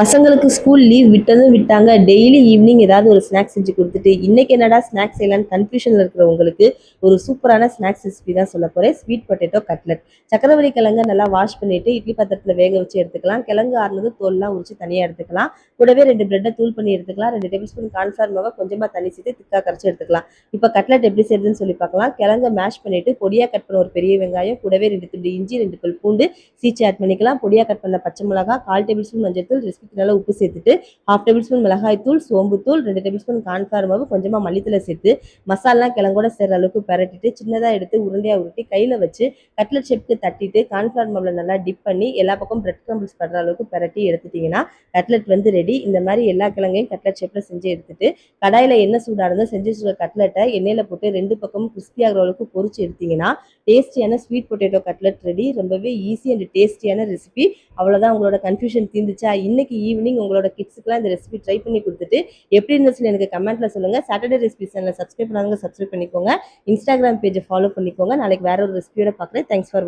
பசங்களுக்கு school leave விட்டதும் விட்டாங்க. டெய்லி ஈவினிங் ஏதாவது ஒரு ஸ்நாக்ஸ் செஞ்சு குடுத்துட்டு, இன்னைக்கு என்னடா ஸ்நாக்ஸ் செய்யலான்னு கன்ஃப்யூஷன்ல இருக்கிறவங்களுக்கு ஒரு சூப்பரான ஸ்நாக்ஸ் ரெசிபி தான் சொல்லப் போறேன். Sweet potato cutlet. சக்கரவள்ளி கிழங்க நல்லா வாஷ் பண்ணிட்டு இட்லி பாத்திரத்துல வேக வச்சு எடுத்துக்கலாம். கிழங்கு ஆறுனதும் தோல்லாம் உரிச்சு தனியா எடுத்துக்கலாம். கூடவே 2 பிரெட்டை தூள் பண்ணி எடுத்துக்கலாம். 2 டேபிள் ஸ்பூன் கார்ன்ஃப்ளவர் மாவை கொஞ்சமா தண்ணி சேர்த்து திக்கா கரைச்சு எடுத்துக்கலாம். இப்போ கட்லட் எப்படி செய்யுதுன்னு சொல்லி பார்க்கலாம். கிழங்க மேஷ் பண்ணிட்டு பொடியா கட் பண்ண ஒரு பெரிய வெங்காயம், கூடவே 2 துண்டு இஞ்சி, 2 பல் பூண்டு சீச்சு ஆட் பண்ணிக்கலாம். பொடியா கட் பண்ண பச்சை மிளகாய், 1/4 டேபிள் ஸ்பூன் மஞ்சள்தூள், ரெசிபிக்கு நல்லா உப்பு சேர்த்துட்டு 1/2 டேபிள் ஸ்பூன் மிளகாய் தூள், சோம்புத்தூள், 2 டேபிள் ஸ்பூன் கார்ன்ஃப்ளவர் மாவு, கொஞ்சமா மல்லித்தலை சேர்த்து மசாலாம் கிழங்கோட சேர்ற அளவுக்கு பரட்டிட்டு சின்னதா எடுத்து உருண்டையா உருட்டி கையில வச்சு கட்லட் ஷேப்க்கு தட்டிட்டு கார்ன்ஃப்ளவர் மாவுல நல்லா டிப் பண்ணி எல்லா பக்கம் பிரெட் கிரம்பிள்ஸ் படுற அளவுக்கு பரட்டி எடுத்துட்டீங்கன்னா கட்லட் வந்து ரெடி. இந்த மாதிரி எல்லா கிழங்கையும் கட்லட் ஷேப்ல செஞ்சு எடுத்துட்டு கடாயில எண்ணெய் சூடானதும் செஞ்சு வச்சுருக்க கட்லட்டை எண்ணெயில போட்டு 2 பக்கமும் கிறிஸ்பி ஆகிற அளவுக்கு பொரிச்சு எடுத்தீங்கன்னா டேஸ்டியான ஸ்வீட் பொட்டேட்டோ கட்லட் ரெடி. ரொம்பவே ஈஸி அண்ட் டேஸ்டியான ரெசிபி. அவ்வளோதான், உங்களோட கன்ஃபியூஷன் தீர்ந்துச்சா? இன்னைக்கு ஈவினிங் உங்களோட கிட்ஸுக்குலாம் இந்த ரெசிபி ட்ரை பண்ணி கொடுத்துட்டு எப்படி இருந்துச்சுன்னு எனக்கு கமெண்ட்ல சொல்லுங்க. சாட்டர்டே ரெசிபி சேனலை சப்ஸ்கிரைப் பண்ணாங்க, சப்ஸ்கிரைப் பண்ணிக்கோங்க. இன்ஸ்டாகிராம் பேஜை ஃபாலோ பண்ணிக்கோங்க. நாளைக்கு வேற ஒரு ரெசிபியோட பார்க்குறேன். Thanks for